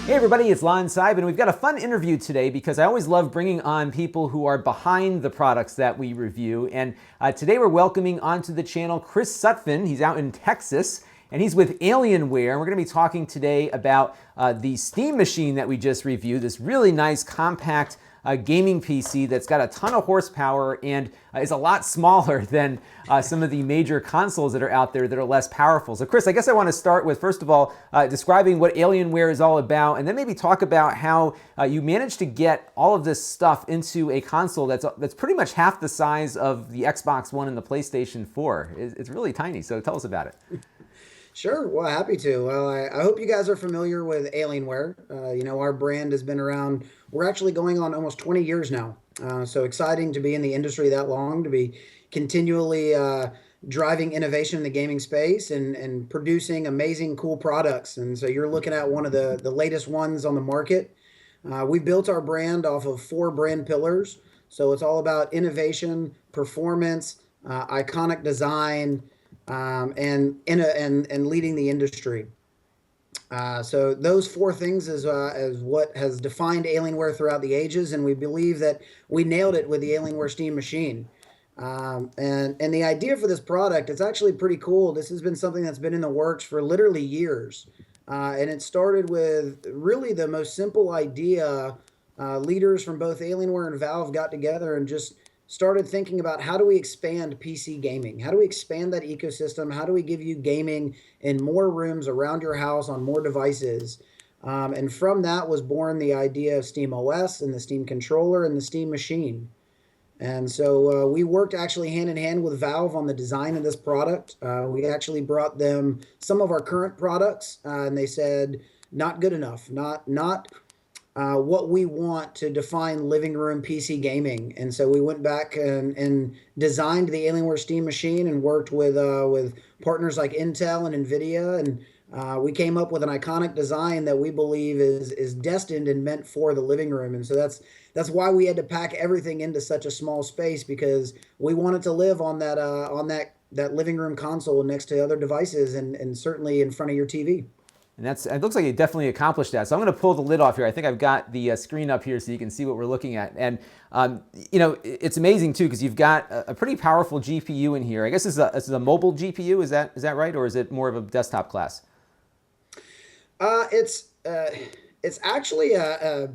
Hey everybody, it's Lon.TV, and we've got a fun interview today because I always love bringing on people who are behind the products that we review. And today we're welcoming onto the channel Chris Sutphen. He's out in Texas, and he's with Alienware. And we're going to be talking today about the Steam machine that we just reviewed, this really nice compact gaming PC that's got a ton of horsepower and is a lot smaller than some of the major consoles that are out there that are less powerful. So Chris, I guess I want to start with, first of all, describing what Alienware is all about, and then maybe talk about how you managed to get all of this stuff into a console that's pretty much half the size of the Xbox One and the PlayStation 4. It's really tiny, so tell us about it. Sure. Well, happy to. Well, I hope you guys are familiar with Alienware. Our brand has been around. We're actually going on almost 20 years now. So exciting to be in the industry that long, to be continually driving innovation in the gaming space and producing amazing, cool products. And so you're looking at one of the latest ones on the market. We built our brand off of 4 brand pillars. So it's all about innovation, performance, iconic design, and leading the industry. So those 4 things is what has defined Alienware throughout the ages, and we believe that we nailed it with the Alienware Steam machine. And the idea for this product, it's actually pretty cool. This has been something that's been in the works for literally years, and it started with really the most simple idea. Leaders from both Alienware and Valve got together and just started thinking about, how do we expand PC gaming? How do we expand that ecosystem? How do we give you gaming in more rooms around your house on more devices? And from that was born the idea of SteamOS and the Steam controller and the Steam machine. And so we worked actually hand in hand with Valve on the design of this product. We actually brought them some of our current products, and they said, not good enough, not what we want to define living room PC gaming. And so we went back and designed the Alienware Steam machine and worked with partners like Intel and NVIDIA. And we came up with an iconic design that we believe is destined and meant for the living room. And so that's why we had to pack everything into such a small space, because we wanted to live on that living room console next to other devices and certainly in front of your TV. And it looks like you definitely accomplished that. So I'm going to pull the lid off here. I think I've got the screen up here so you can see what we're looking at. And, it's amazing, too, because you've got a pretty powerful GPU in here. I guess this is a mobile GPU. Is that right? Or is it more of a desktop class? It's actually a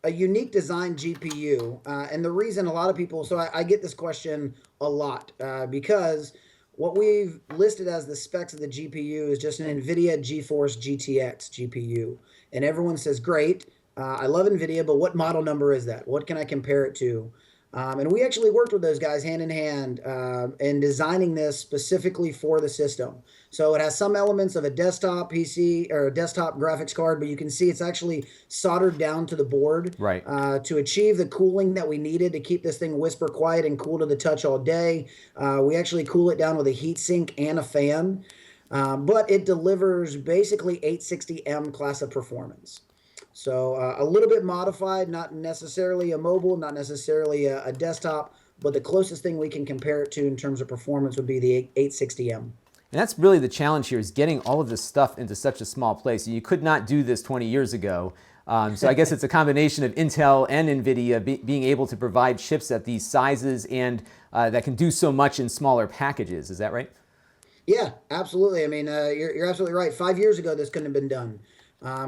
unique design GPU. And the reason a lot of people, so I get this question a lot because what we've listed as the specs of the GPU is just an NVIDIA GeForce GTX GPU. And everyone says, great, I love NVIDIA, but what model number is that? What can I compare it to? And we actually worked with those guys hand in hand in designing this specifically for the system. So it has some elements of a desktop PC or a desktop graphics card, but you can see it's actually soldered down to the board, Right. To achieve the cooling that we needed to keep this thing whisper quiet and cool to the touch all day. We actually cool it down with a heat sink and a fan, but it delivers basically 860M class of performance. So a little bit modified, not necessarily a mobile, not necessarily a desktop, but the closest thing we can compare it to in terms of performance would be the 860M. And that's really the challenge here, is getting all of this stuff into such a small place. You could not do this 20 years ago. So I guess it's a combination of Intel and NVIDIA being able to provide chips at these sizes and that can do so much in smaller packages. Is that right? Yeah, absolutely. I mean, you're absolutely right. 5 years ago, this couldn't have been done.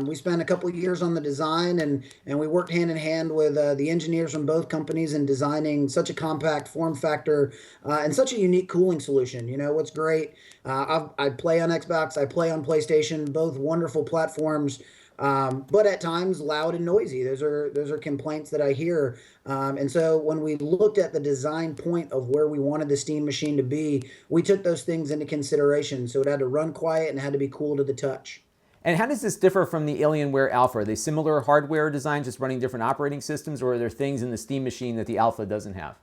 We spent a couple of years on the design, and we worked hand in hand with the engineers from both companies in designing such a compact form factor and such a unique cooling solution. You know, what's great, I play on Xbox, I play on PlayStation, both wonderful platforms, but at times loud and noisy. Those are complaints that I hear. And so when we looked at the design point of where we wanted the Steam machine to be, we took those things into consideration. So it had to run quiet and had to be cool to the touch. And how does this differ from the Alienware Alpha? Are they similar hardware designs, just running different operating systems, or are there things in the Steam machine that the Alpha doesn't have?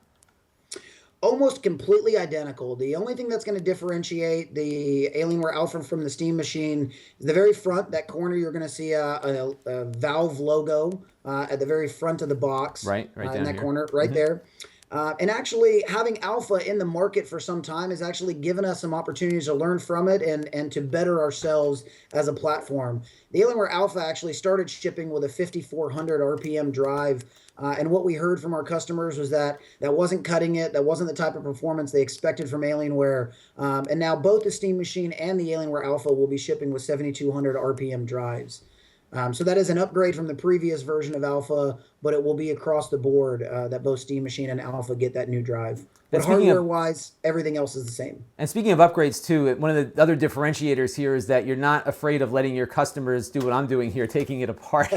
Almost completely identical. The only thing that's going to differentiate the Alienware Alpha from the Steam machine is the very front, that corner, you're going to see a Valve logo at the very front of the box. Right in down that here. corner, right there. And actually, having alpha in the market for some time has actually given us some opportunities to learn from it and to better ourselves as a platform. The Alienware Alpha actually started shipping with a 5,400 RPM drive. And what we heard from our customers was that that wasn't cutting it. That wasn't the type of performance they expected from Alienware. And now both the Steam Machine and the Alienware Alpha will be shipping with 7,200 RPM drives. So that is an upgrade from the previous version of Alpha, but it will be across the board that both Steam Machine and Alpha get that new drive. But hardware-wise, everything else is the same. And speaking of upgrades too, one of the other differentiators here is that you're not afraid of letting your customers do what I'm doing here, taking it apart.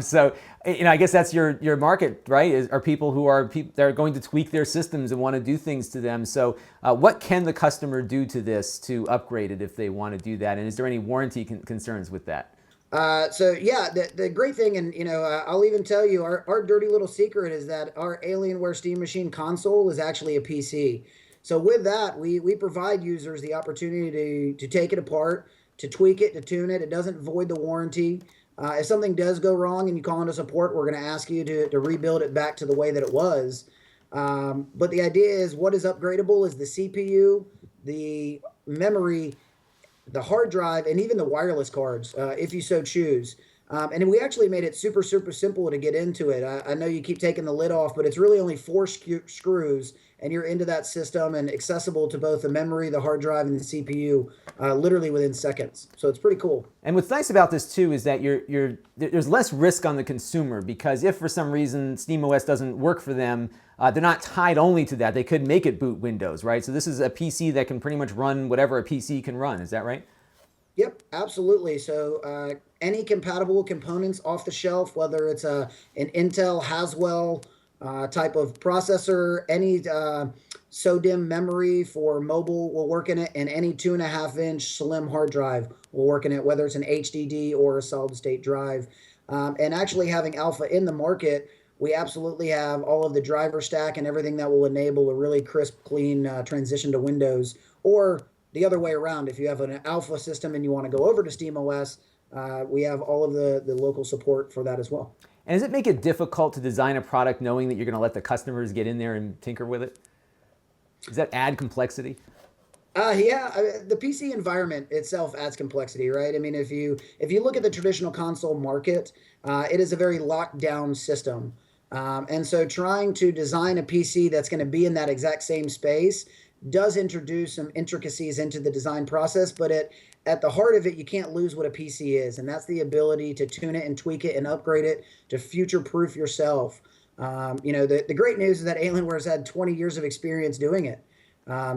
So, I guess that's your market, right? Are people who are they're going to tweak their systems and want to do things to them. So, what can the customer do to this to upgrade it if they want to do that? And is there any warranty concerns with that? So yeah, the great thing, and I'll even tell you, our dirty little secret is that our Alienware Steam Machine console is actually a PC. So with that, we provide users the opportunity to take it apart, to tweak it, to tune it. It doesn't void the warranty. If something does go wrong and you call into support, we're going to ask you to rebuild it back to the way that it was. But the idea is, what is upgradable is the CPU, the memory, the hard drive, and even the wireless cards, if you so choose. And we actually made it super, super simple to get into it. I know you keep taking the lid off, but it's really only four screws, and you're into that system and accessible to both the memory, the hard drive, and the CPU literally within seconds. So it's pretty cool. And what's nice about this too is that there's less risk on the consumer, because if for some reason SteamOS doesn't work for them, they're not tied only to that. They could make it boot Windows, right? So this is a PC that can pretty much run whatever a PC can run. Is that right? Yep, absolutely. So any compatible components off the shelf, whether it's an Intel Haswell type of processor, any SODIMM memory for mobile will work in it, and any 2.5-inch slim hard drive will work in it, whether it's an HDD or a solid state drive. And actually having Alpha in the market, we absolutely have all of the driver stack and everything that will enable a really crisp, clean transition to Windows. Or the other way around, if you have an Alpha system and you want to go over to SteamOS, we have all of the local support for that as well. And does it make it difficult to design a product knowing that you're going to let the customers get in there and tinker with it? Does that add complexity? Yeah, the PC environment itself adds complexity, right? I mean, if you look at the traditional console market, it is a very locked down system. And so trying to design a PC that's going to be in that exact same space does introduce some intricacies into the design process, but at the heart of it, you can't lose what a PC is, and that's the ability to tune it and tweak it and upgrade it to future-proof yourself. The great news is that Alienware has had 20 years of experience doing it.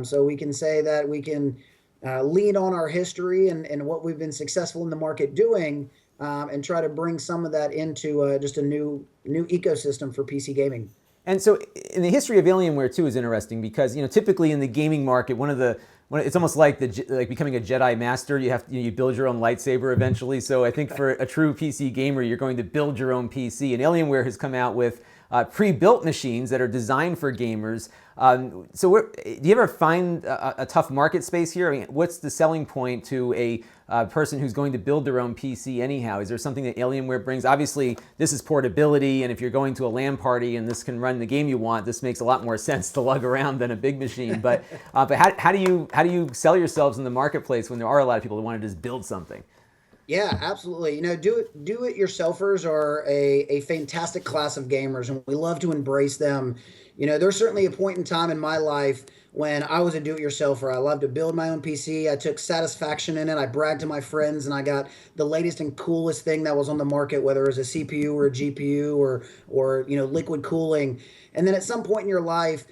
So we can say that we can lean on our history and what we've been successful in the market doing, and try to bring some of that into just a new ecosystem for PC gaming. And so, in the history of Alienware too is interesting, because typically in the gaming market, it's almost like becoming a Jedi Master. You build your own lightsaber eventually. So I think for a true PC gamer, you're going to build your own PC. And Alienware has come out with pre-built machines that are designed for gamers. Do you ever find a tough market space here? I mean, what's the selling point to a person who's going to build their own PC anyhow? Is there something that Alienware brings? Obviously, this is portability, and if you're going to a LAN party and this can run the game you want, this makes a lot more sense to lug around than a big machine. But how do you sell yourselves in the marketplace when there are a lot of people who want to just build something? Yeah, absolutely. Do-it-yourselfers are a fantastic class of gamers, and we love to embrace them. There's certainly a point in time in my life when I was a do-it-yourselfer. I loved to build my own PC. I took satisfaction in it. I bragged to my friends, and I got the latest and coolest thing that was on the market, whether it was a CPU or a GPU or liquid cooling. And then at some point in your life,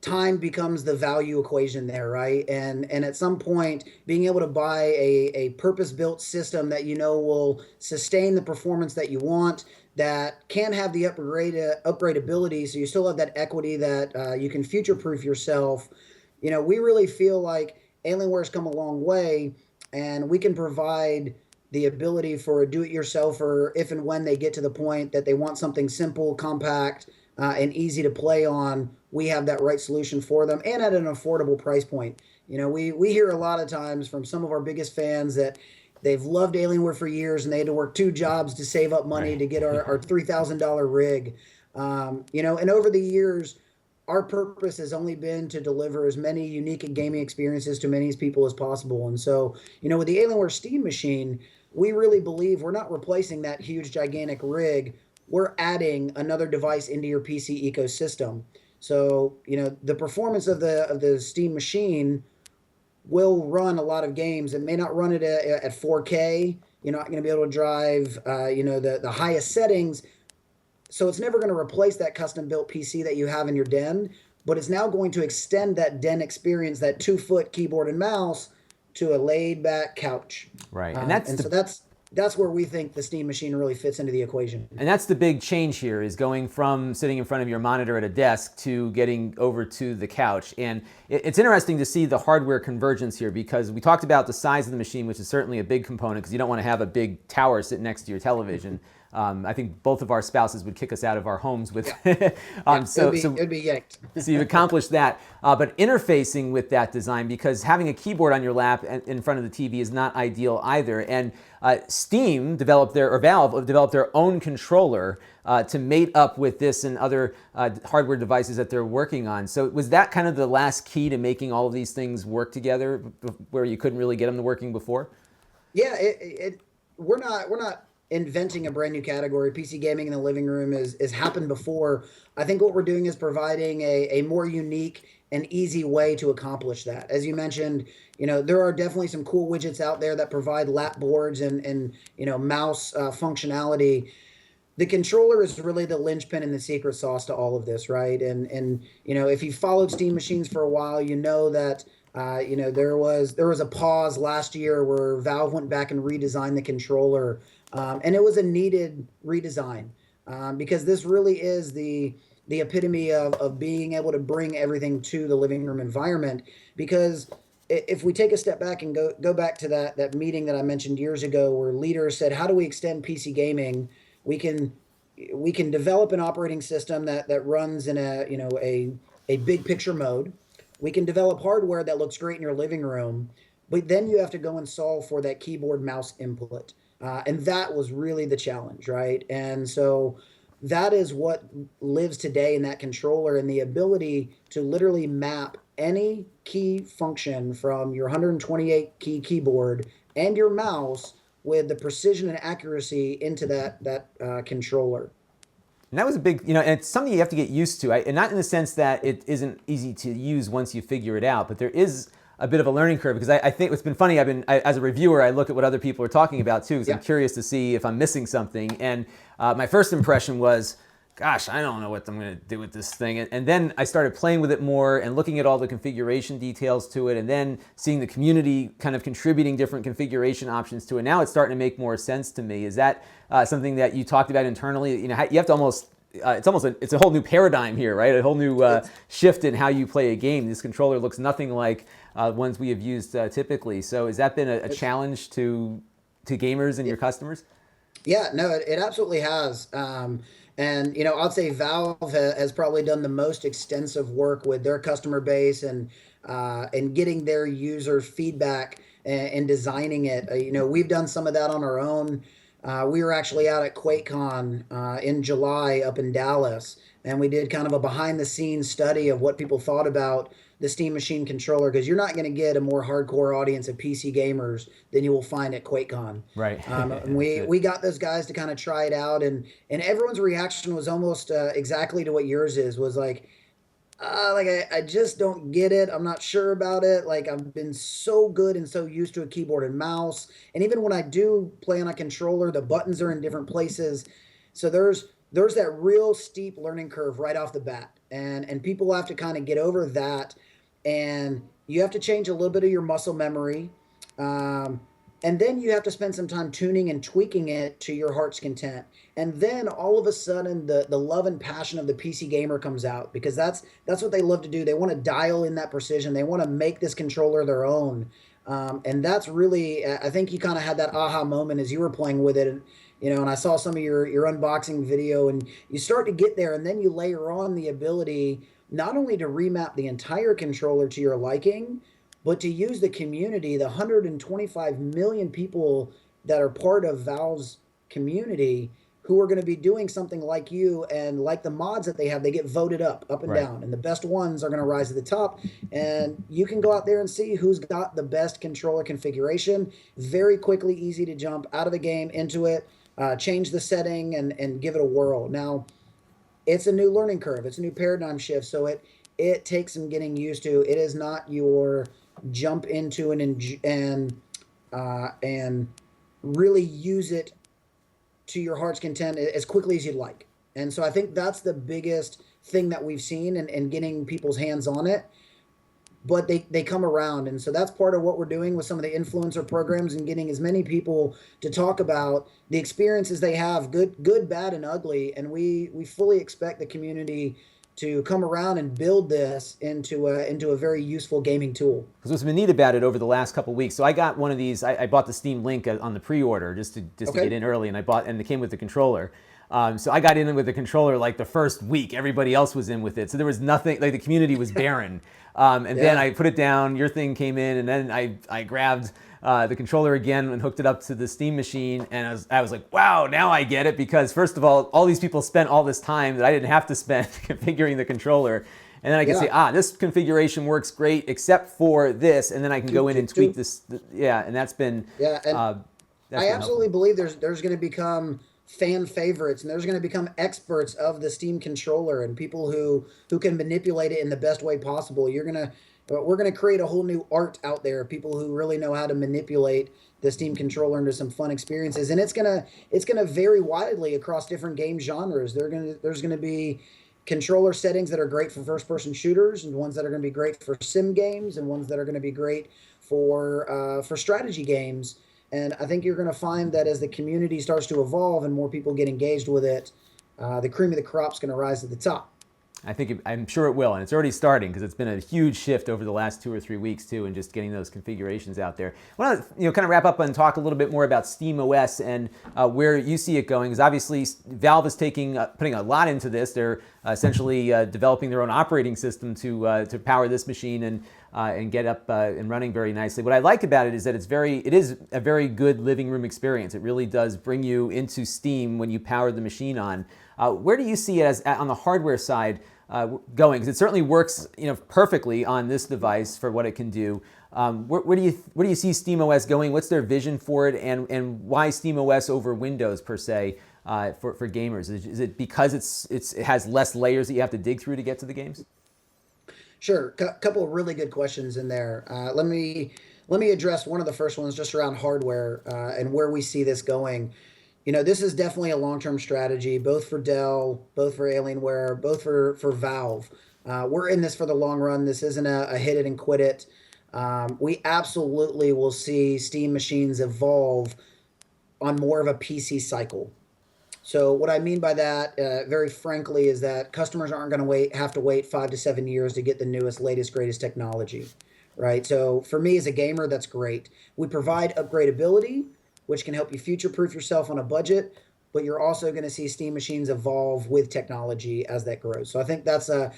time becomes the value equation there, right? And at some point, being able to buy a purpose-built system that will sustain the performance that you want, that can have the upgradeability, so you still have that equity that you can future-proof yourself. We really feel like Alienware's come a long way, and we can provide the ability for a do-it-yourselfer if and when they get to the point that they want something simple, compact, and easy to play on. We have that right solution for them, and at an affordable price point. We hear a lot of times from some of our biggest fans that they've loved Alienware for years, and they had to work 2 jobs to save up money to get our $3,000 rig. And over the years, our purpose has only been to deliver as many unique gaming experiences to many people as possible. And so, with the Alienware Steam Machine, we really believe we're not replacing that huge, gigantic rig. We're adding another device into your PC ecosystem. So, the performance of the Steam Machine will run a lot of games. It may not run it at 4K. You're not going to be able to drive, the highest settings. So it's never going to replace that custom built PC that you have in your den, but it's now going to extend that den experience, that 2 foot keyboard and mouse, to a laid back couch. Right. So that's where we think the Steam Machine really fits into the equation. And that's the big change here, is going from sitting in front of your monitor at a desk to getting over to the couch. And it's interesting to see the hardware convergence here, because we talked about the size of the machine, which is certainly a big component, because you don't want to have a big tower sitting next to your television. I think both of our spouses would kick us out of our homes with. It'd be yanked. So you've accomplished that, but interfacing with that design, because having a keyboard on your lap in front of the TV is not ideal either. And Valve developed their own controller to mate up with this and other hardware devices that they're working on. So was that kind of the last key to making all of these things work together, where you couldn't really get them to working before? Yeah, we're not inventing a brand new category. PC gaming in the living room has happened before. I think what we're doing is providing a more unique and easy way to accomplish that. As you mentioned, there are definitely some cool widgets out there that provide lap boards and mouse functionality. The controller is really the linchpin and the secret sauce to all of this, right? And if you followed Steam Machines for a while, you know that there was a pause last year where Valve went back and redesigned the controller. And it was a needed redesign, because this really is the epitome of being able to bring everything to the living room environment. Because if we take a step back and go back to that meeting that I mentioned years ago, where leaders said, how do we extend PC gaming? We can develop an operating system that runs in a big picture mode. We can develop hardware that looks great in your living room, but then you have to go and solve for that keyboard mouse input. And that was really the challenge, right? And so that is what lives today in that controller, and the ability to literally map any key function from your 128 key keyboard and your mouse with the precision and accuracy into that controller. And that was a big, and it's something you have to get used to. And not in the sense that it isn't easy to use once you figure it out, but there is a bit of a learning curve, because I think it's been funny. As a reviewer, I look at what other people are talking about too, because I'm curious to see if I'm missing something. And my first impression was, gosh, I don't know what I'm going to do with this thing. And then I started playing with it more and looking at all the configuration details to it, and then seeing the community kind of contributing different configuration options to it. Now it's starting to make more sense to me. Is that something that you talked about internally? You have to almost. It's a whole new paradigm here, right? A whole new shift in how you play a game. This controller looks nothing like ones we have used typically. So has that been a challenge to gamers and your customers? Yeah, no, it absolutely has. And I'd say Valve has probably done the most extensive work with their customer base and getting their user feedback and designing it. We've done some of that on our own. We were actually out at QuakeCon in July up in Dallas, and we did kind of a behind-the-scenes study of what people thought about the Steam Machine controller, because you're not going to get a more hardcore audience of PC gamers than you will find at QuakeCon. Right. And we got those guys to kind of try it out, and everyone's reaction was almost exactly to what yours was like, I just don't get it. I'm not sure about it. Like, I've been so good and so used to a keyboard and mouse. And even when I do play on a controller, the buttons are in different places. So there's that real steep learning curve right off the bat. And people have to kind of get over that. And you have to change a little bit of your muscle memory. And then you have to spend some time tuning and tweaking it to your heart's content. And then all of a sudden, the love and passion of the PC gamer comes out, because that's what they love to do. They want to dial in that precision. They want to make this controller their own. And that's really, I think you kind of had that aha moment as you were playing with it. And I saw some of your unboxing video, and you start to get there, and then you layer on the ability not only to remap the entire controller to your liking, but to use the community, the 125 million people that are part of Valve's community, who are going to be doing something like you, and like the mods that they have, they get voted up and Right. down, and the best ones are going to rise to the top. And you can go out there and see who's got the best controller configuration. Very quickly, easy to jump out of the game into it, change the setting, and give it a whirl. Now, it's a new learning curve. It's a new paradigm shift. So it takes some getting used to. It is not your jump into and really use it to your heart's content as quickly as you'd like. And so I think that's the biggest thing that we've seen and getting people's hands on it. But they come around. And so that's part of what we're doing with some of the influencer programs, and getting as many people to talk about the experiences they have, good, bad, and ugly. And we fully expect the community to come around and build this into a very useful gaming tool. Because what's been neat about it over the last couple of weeks, so I got one of these. I bought the Steam Link on the pre-order just to Okay. get in early, and it came with the controller. So I got in with the controller like the first week. Everybody else was in with it, so there was nothing. Like the community was barren. And then I put it down. Your thing came in, and then I grabbed the controller again and hooked it up to the Steam machine. And I was like, wow, now I get it, because first of all these people spent all this time that I didn't have to spend configuring the controller. And then I can say, this configuration works great except for this, and then I can go in and tweak this. And that's been I absolutely believe there's going to become fan favorites, and there's going to become experts of the Steam controller, and people who can manipulate it in the best way possible. We're going to create a whole new art out there, people who really know how to manipulate the Steam controller into some fun experiences. And it's going to vary widely across different game genres. There's going to be controller settings that are great for first-person shooters, and ones that are going to be great for sim games, and ones that are going to be great for strategy games. And I think you're going to find that as the community starts to evolve and more people get engaged with it, the cream of the crop's going to rise to the top. I'm sure it will, and it's already starting, because it's been a huge shift over the last 2 or 3 weeks too, and just getting those configurations out there. I want to kind of wrap up and talk a little bit more about SteamOS and where you see it going, because obviously Valve is putting a lot into this. They're essentially developing their own operating system to power this machine and get up and running very nicely. What I like about it is that it is a very good living room experience. It really does bring you into Steam when you power the machine on. Where do you see it on the hardware side going? Because it certainly works, perfectly on this device for what it can do. Where do you see SteamOS going? What's their vision for it, and why SteamOS over Windows per se for gamers? Is it because it has less layers that you have to dig through to get to the games? Sure, couple of really good questions in there. Let me address one of the first ones, just around hardware and where we see this going. This is definitely a long-term strategy, both for Dell, both for Alienware, both for Valve. We're in this for the long run. This isn't a hit it and quit it. We absolutely will see Steam machines evolve on more of a PC cycle. So what I mean by that, very frankly, is that customers aren't going to have to wait 5 to 7 years to get the newest, latest, greatest technology, right? So for me as a gamer, that's great. We provide upgradeability, which can help you future-proof yourself on a budget, but you're also going to see Steam machines evolve with technology as that grows. So I think that's a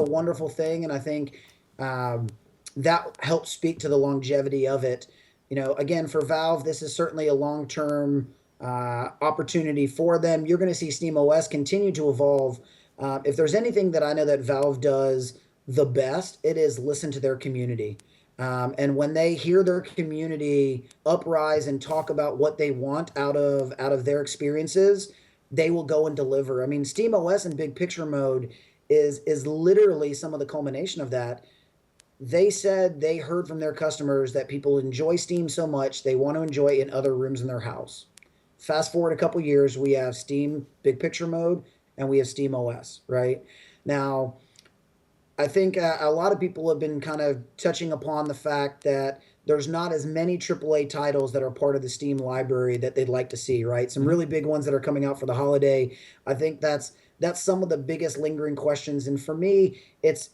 wonderful thing, and I think that helps speak to the longevity of it. Again, for Valve, this is certainly a long-term opportunity for them. You're going to see SteamOS continue to evolve. If there's anything that I know that Valve does the best, it is listen to their community. And when they hear their community uprise and talk about what they want out of their experiences, they will go and deliver. I mean, SteamOS in big picture mode is literally some of the culmination of that. They said they heard from their customers that people enjoy Steam so much they want to enjoy it in other rooms in their house. Fast forward a couple years, we have Steam big picture mode and we have SteamOS, right? Now, I think a lot of people have been kind of touching upon the fact that there's not as many AAA titles that are part of the Steam library that they'd like to see, right? Some really big ones that are coming out for the holiday. I think that's some of the biggest lingering questions. And for me, it's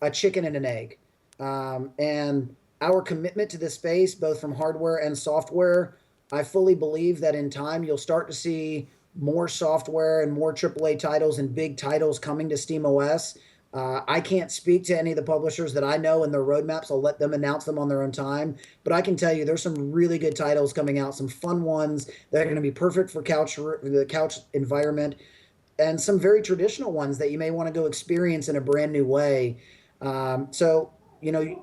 a chicken and an egg. And our commitment to this space, both from hardware and software, I fully believe that in time you'll start to see more software and more AAA titles and big titles coming to SteamOS. I can't speak to any of the publishers that I know and their roadmaps. I'll let them announce them on their own time. But I can tell you there's some really good titles coming out, some fun ones that are going to be perfect for the couch environment, and some very traditional ones that you may want to go experience in a brand new way. So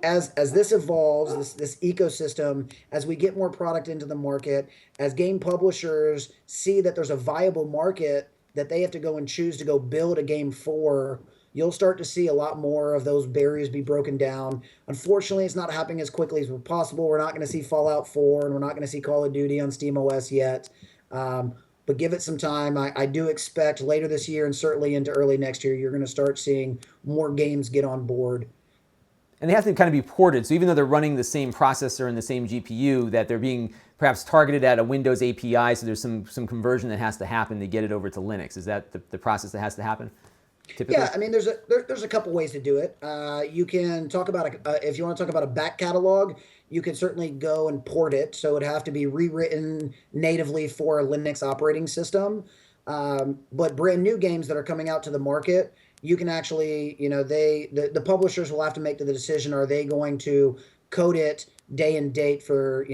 as this evolves, this ecosystem, as we get more product into the market, as game publishers see that there's a viable market that they have to go and choose to go build a game for, you'll start to see a lot more of those barriers be broken down. Unfortunately, it's not happening as quickly as possible. We're not going to see Fallout 4, and we're not going to see Call of Duty on SteamOS yet. But give it some time. I do expect later this year and certainly into early next year, you're going to start seeing more games get on board. And they have to kind of be ported. So even though they're running the same processor and the same GPU, that they're being perhaps targeted at a Windows API, so there's some conversion that has to happen to get it over to Linux. Is that the process that has to happen? Typically? Yeah, I mean, there's a couple ways to do it. You can talk about if you want to talk about a back catalog, you can certainly go and port it. So it'd have to be rewritten natively for a Linux operating system. But brand new games that are coming out to the market, you can actually, the publishers will have to make the decision: are they going to code it day and date for,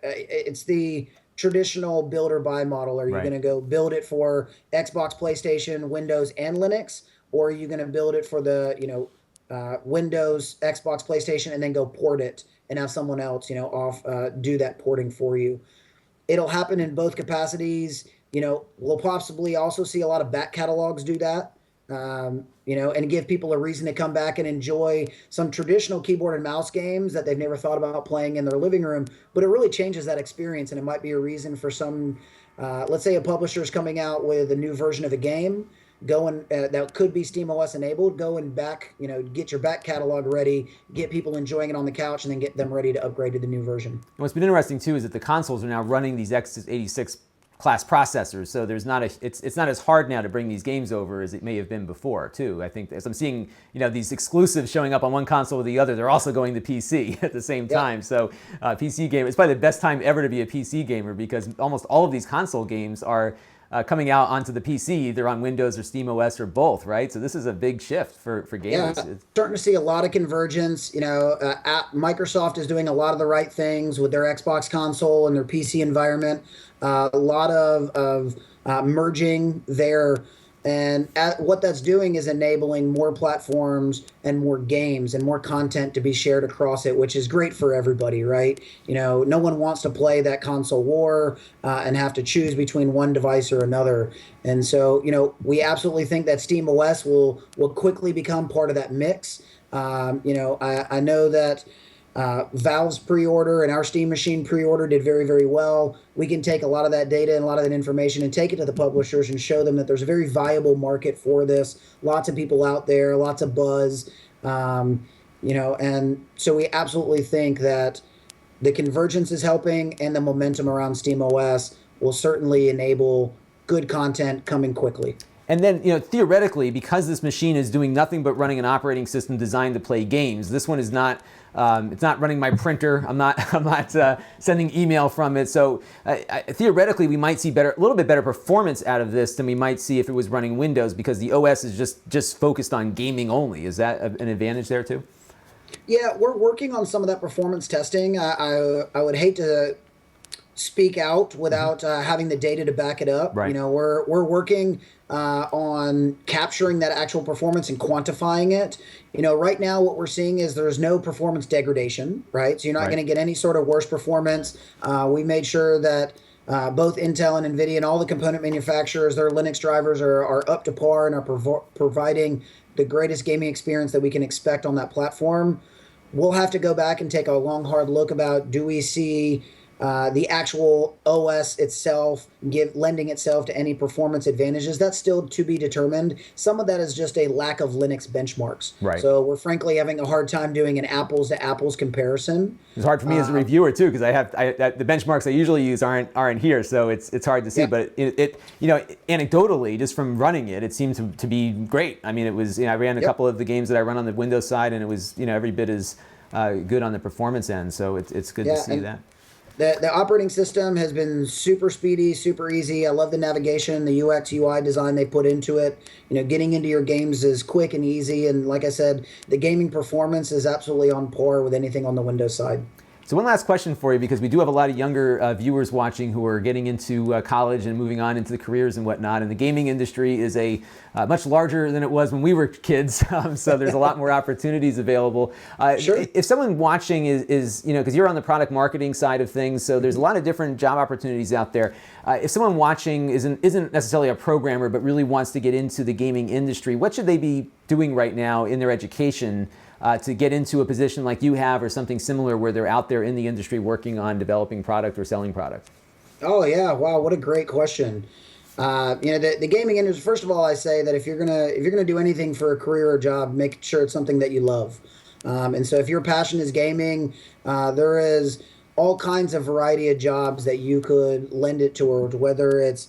it's the traditional build or buy model. Are you going to go build it for Xbox, PlayStation, Windows, and Linux, or are you going to build it for the Windows, Xbox, PlayStation, and then go port it and have someone else do that porting for you? It'll happen in both capacities. We'll possibly also see a lot of back catalogs do that. And give people a reason to come back and enjoy some traditional keyboard and mouse games that they've never thought about playing in their living room. But it really changes that experience, and it might be a reason for some, let's say a publisher is coming out with a new version of a game, that could be SteamOS enabled, go and get your back catalog ready, get people enjoying it on the couch, and then get them ready to upgrade to the new version. And what's been interesting too is that the consoles are now running these x86 class processors, so there's not it's not as hard now to bring these games over as it may have been before too. I think as I'm seeing these exclusives showing up on one console or the other, they're also going to PC at the same time. Yeah. So PC gamer, it's probably the best time ever to be a PC gamer, because almost all of these console games are coming out onto the PC, either on Windows or SteamOS or both, right? So this is a big shift for gamers. Yeah, starting to see a lot of convergence. Microsoft is doing a lot of the right things with their Xbox console and their PC environment. A lot of merging there. And what that's doing is enabling more platforms and more games and more content to be shared across it, which is great for everybody, right? No one wants to play that console war and have to choose between one device or another. And so, we absolutely think that SteamOS will quickly become part of that mix. I know that Valve's pre-order and our Steam machine pre-order did very, very well. We can take a lot of that data and a lot of that information and take it to the publishers and show them that there's a very viable market for this. Lots of people out there, lots of buzz, and so we absolutely think that the convergence is helping, and the momentum around SteamOS will certainly enable good content coming quickly. And then, theoretically, because this machine is doing nothing but running an operating system designed to play games, this one is not. It's not running my printer. I'm not sending email from it. So theoretically, we might see a little bit better performance out of this than we might see if it was running Windows, because the OS is just focused on gaming only. Is that an advantage there too? Yeah, we're working on some of that performance testing. I would hate to speak out without having the data to back it up. Right. We're working on capturing that actual performance and quantifying it. Right now what we're seeing is there's no performance degradation, right? So you're not going to get any sort of worse performance. We made sure that both Intel and NVIDIA and all the component manufacturers, their Linux drivers are up to par and are providing the greatest gaming experience that we can expect on that platform. We'll have to go back and take a long, hard look about, do we see the actual OS itself lending itself to any performance advantages? That's still to be determined. Some of that is just a lack of Linux benchmarks. Right. So we're frankly having a hard time doing an apples to apples comparison. It's hard for me as a reviewer too, because the benchmarks I usually use aren't here, so it's hard to see. Yeah. But it anecdotally, just from running it, it seemed to be great. I mean, it was I ran a couple of the games that I run on the Windows side, and it was every bit as good on the performance end. So it's good to see that. The operating system has been super speedy, super easy. I love the navigation, the UX UI design they put into it. Getting into your games is quick and easy. And like I said, the gaming performance is absolutely on par with anything on the Windows side. So one last question for you, because we do have a lot of younger viewers watching who are getting into college and moving on into the careers and whatnot. And the gaming industry is much larger than it was when we were kids. So there's a lot more opportunities available. Sure. If someone watching is because you're on the product marketing side of things, so there's a lot of different job opportunities out there. If someone watching isn't necessarily a programmer, but really wants to get into the gaming industry, what should they be doing right now in their education to get into a position like you have, or something similar where they're out there in the industry working on developing product or selling product? Oh yeah, wow, what a great question. The gaming industry. First of all, I say that if you're gonna do anything for a career or job, make sure it's something that you love. And so, if your passion is gaming, there is all kinds of variety of jobs that you could lend it toward. Whether it's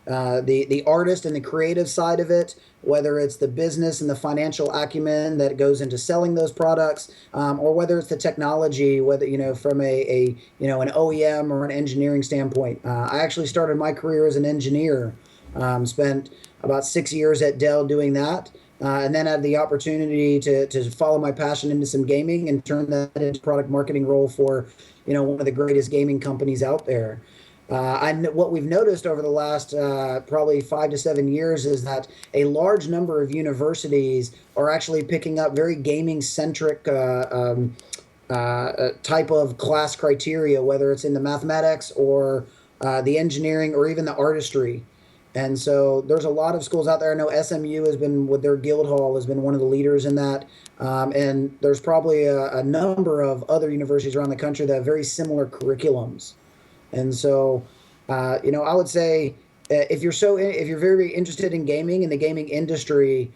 the artist and the creative side of it, whether it's the business and the financial acumen that goes into selling those products, or whether it's the technology, whether from an OEM or an engineering standpoint. I actually started my career as an engineer, spent about 6 years at Dell doing that, and then had the opportunity to follow my passion into some gaming and turn that into product marketing role for one of the greatest gaming companies out there. What we've noticed over the last probably 5 to 7 years is that a large number of universities are actually picking up very gaming-centric type of class criteria, whether it's in the mathematics or the engineering or even the artistry. And so there's a lot of schools out there. I know SMU has been, with their Guildhall, has been one of the leaders in that. And there's probably a number of other universities around the country that have very similar curriculums. And so, I would say if you're very interested in gaming and the gaming industry,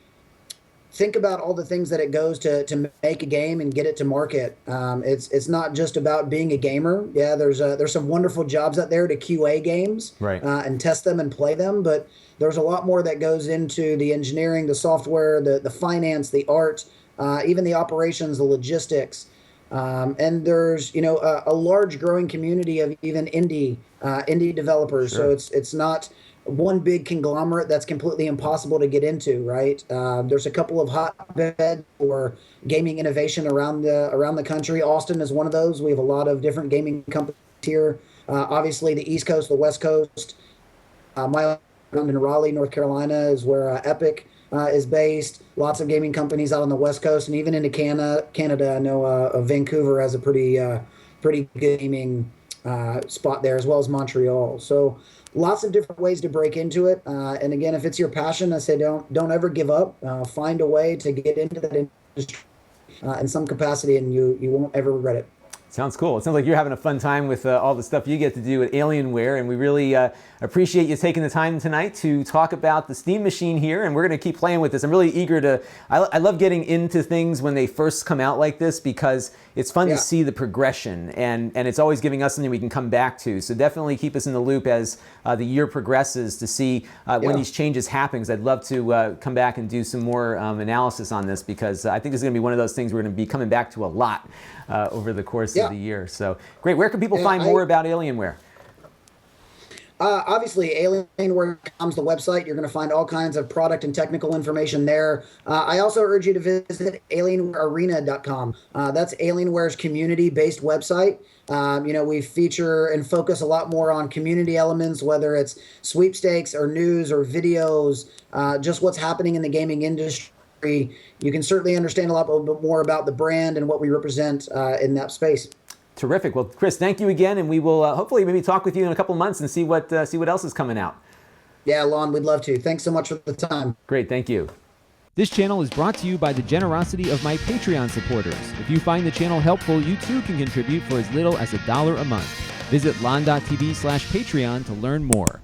think about all the things that it goes to make a game and get it to market. It's not just about being a gamer. Yeah, there's some wonderful jobs out there to QA games, right, and test them and play them. But there's a lot more that goes into the engineering, the software, the finance, the art, even the operations, the logistics. And there's a large growing community of even indie developers. Sure. So it's not one big conglomerate that's completely impossible to get into, right? There's a couple of hotbeds for gaming innovation around the country. Austin is one of those. We have a lot of different gaming companies here. Obviously, the East Coast, the West Coast. My in Raleigh, North Carolina, is where Epic is based. Lots of gaming companies out on the West Coast, and even into Canada. I know Vancouver has a pretty good gaming spot there, as well as Montreal. So lots of different ways to break into it. And again, if it's your passion, I say don't ever give up. Find a way to get into that industry in some capacity, and you won't ever regret it. Sounds cool. It sounds like you're having a fun time with all the stuff you get to do at Alienware, and we really appreciate you taking the time tonight to talk about the Steam machine here, and we're going to keep playing with this. I'm really eager to, I love getting into things when they first come out like this, because it's fun to see the progression, and it's always giving us something we can come back to. So definitely keep us in the loop as the year progresses to see when these changes happen, because I'd love to come back and do some more analysis on this, because I think this is going to be one of those things we're going to be coming back to a lot over the course of the year. So great. Where can people find more about Alienware? Obviously, Alienware.com is the website. You're going to find all kinds of product and technical information there. I also urge you to visit AlienwareArena.com. That's Alienware's community-based website. We feature and focus a lot more on community elements, whether it's sweepstakes or news or videos, just what's happening in the gaming industry. You can certainly understand a little bit more about the brand and what we represent in that space. Terrific. Well, Chris, thank you again, and we will hopefully maybe talk with you in a couple of months and see what else is coming out. Yeah, Lon, we'd love to. Thanks so much for the time. Great, thank you. This channel is brought to you by the generosity of my Patreon supporters. If you find the channel helpful, you too can contribute for as little as $1 a month. Visit Lon.TV/Patreon to learn more.